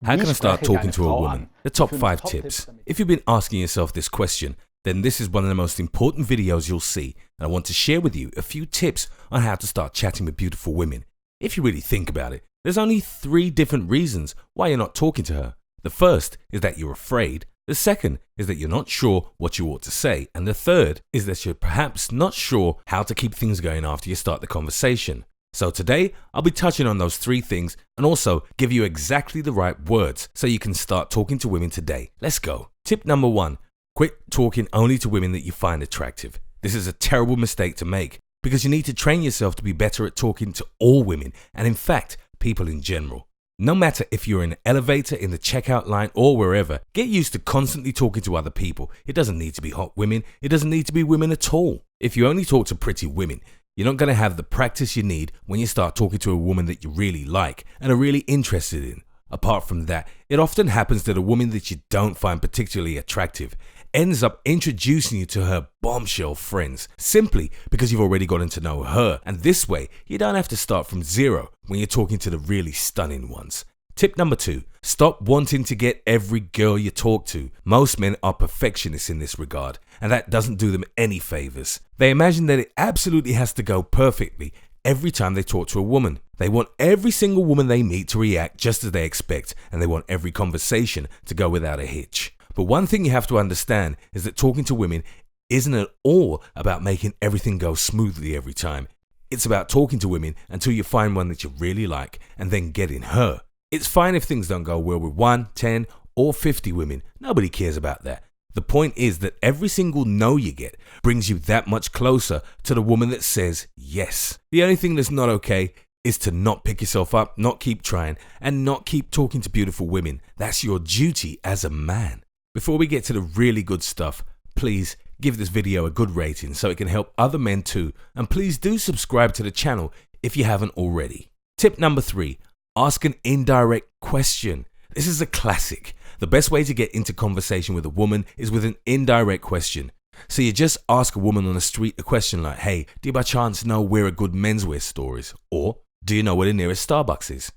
How Wie can I start spreche ich talking eine to a Frau woman? an? The Die top 5 5 Top-Tipps, tips. damit If you've been asking yourself this question, then this is one of the most important videos you'll see, and I want to share with you a few tips on how to start chatting with beautiful women. If you really think about it, there's only 3 different reasons why you're not talking to her. The first is that you're afraid. The second is that you're not sure what you ought to say. And the third is that you're perhaps not sure how to keep things going after you start the conversation. So today, I'll be touching on those 3 things and also give you exactly the right words so you can start talking to women today. Let's go. Tip number 1, quit talking only to women that you find attractive. This is a terrible mistake to make because you need to train yourself to be better at talking to all women and in fact, people in general. No matter if you're in an elevator, in the checkout line, or wherever, get used to constantly talking to other people. It doesn't need to be hot women. It doesn't need to be women at all. If you only talk to pretty women, you're not going to have the practice you need when you start talking to a woman that you really like and are really interested in. Apart from that, it often happens that a woman that you don't find particularly attractive ends up introducing you to her bombshell friends simply because you've already gotten to know her, and this way you don't have to start from zero when you're talking to the really stunning ones. Tip number 2, stop wanting to get every girl you talk to. Most men are perfectionists in this regard, and that doesn't do them any favors. They imagine that it absolutely has to go perfectly every time they talk to a woman. They want every single woman they meet to react just as they expect, and they want every conversation to go without a hitch. But one thing you have to understand is that talking to women isn't at all about making everything go smoothly every time. It's about talking to women until you find one that you really like and then getting her. It's fine if things don't go well with 1, 10, or 50 women. Nobody cares about that. The point is that every single no you get brings you that much closer to the woman that says yes. The only thing that's not okay is to not pick yourself up, not keep trying, and not keep talking to beautiful women. That's your duty as a man. Before we get to the really good stuff, please give this video a good rating so it can help other men too, and please do subscribe to the channel if you haven't already. Tip number 3, ask an indirect question. This is a classic. The best way to get into conversation with a woman is with an indirect question. So you just ask a woman on the street a question like, hey, do you by chance know where a good menswear store is? Or, do you know where the nearest Starbucks is?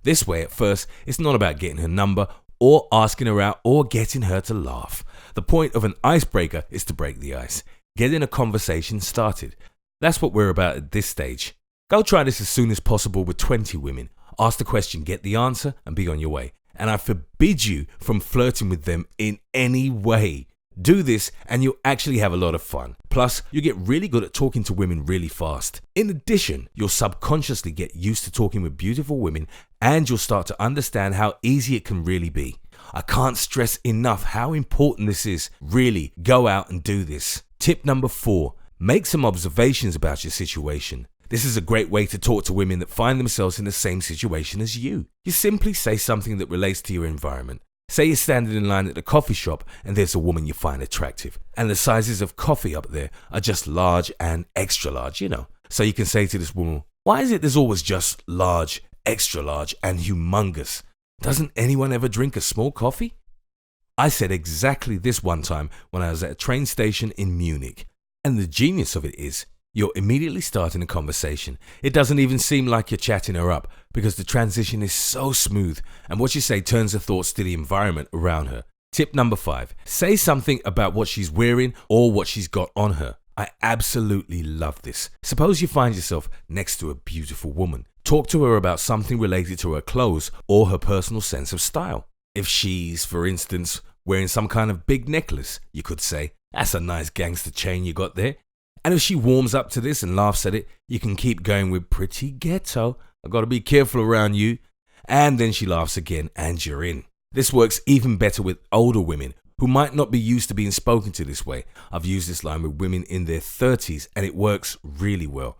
This way, at first, it's not about getting her number or asking her out or getting her to laugh. The point of an icebreaker is to break the ice, getting a conversation started. That's what we're about at this stage. Go try this as soon as possible with 20 women. Ask the question, get the answer, and be on your way. And I forbid you from flirting with them in any way. Do this and you'll actually have a lot of fun. Plus, you get really good at talking to women really fast. In addition, you'll subconsciously get used to talking with beautiful women and you'll start to understand how easy it can really be. I can't stress enough how important this is. Really, go out and do this. Tip number 4, make some observations about your situation. This is a great way to talk to women that find themselves in the same situation as you. You simply say something that relates to your environment. Say you're standing in line at a coffee shop and there's a woman you find attractive, and the sizes of coffee up there are just large and extra large, you know. So you can say to this woman, why is it there's always just large, extra large, and humongous? Doesn't anyone ever drink a small coffee? I said exactly this one time when I was at a train station in Munich. And the genius of it is, you're immediately starting a conversation. It doesn't even seem like you're chatting her up because the transition is so smooth and what you say turns her thoughts to the environment around her. Tip number 5, say something about what she's wearing or what she's got on her. I absolutely love this. Suppose you find yourself next to a beautiful woman. Talk to her about something related to her clothes or her personal sense of style. If she's, for instance, wearing some kind of big necklace, you could say, that's a nice gangster chain you got there. And if she warms up to this and laughs at it, you can keep going with pretty ghetto. I gotta be careful around you. And then she laughs again and you're in. This works even better with older women who might not be used to being spoken to this way. I've used this line with women in their 30s and it works really well.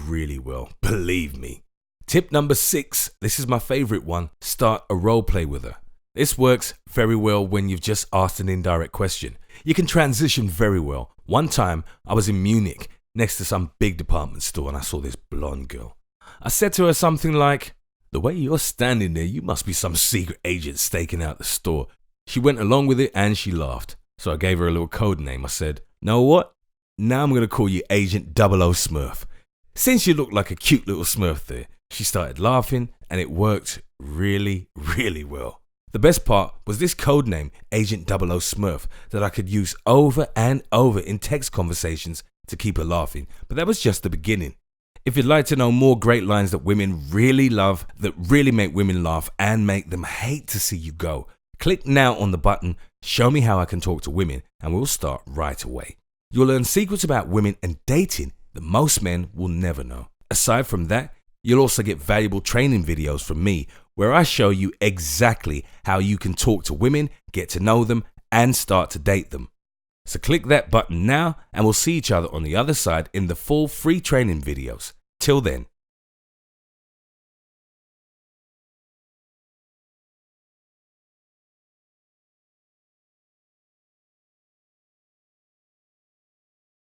Really well, believe me. Tip number 6, this is my favorite one, start a role play with her. This works very well when you've just asked an indirect question. You can transition very well. One time, I was in Munich next to some big department store and I saw this blonde girl. I said to her something like, the way you're standing there, you must be some secret agent staking out the store. She went along with it and she laughed. So I gave her a little code name. I said, know what? Now I'm going to call you Agent 00 Smurf. Since you look like a cute little Smurf there. She started laughing and it worked really, really well. The best part was this codename, Agent 00 Smurf, that I could use over and over in text conversations to keep her laughing, but that was just the beginning. If you'd like to know more great lines that women really love, that really make women laugh and make them hate to see you go, click now on the button, show me how I can talk to women, and we'll start right away. You'll learn secrets about women and dating that most men will never know. Aside from that, you'll also get valuable training videos from me where I show you exactly how you can talk to women, get to know them, and start to date them. So click that button now and we'll see each other on the other side in the full free training videos. Till then.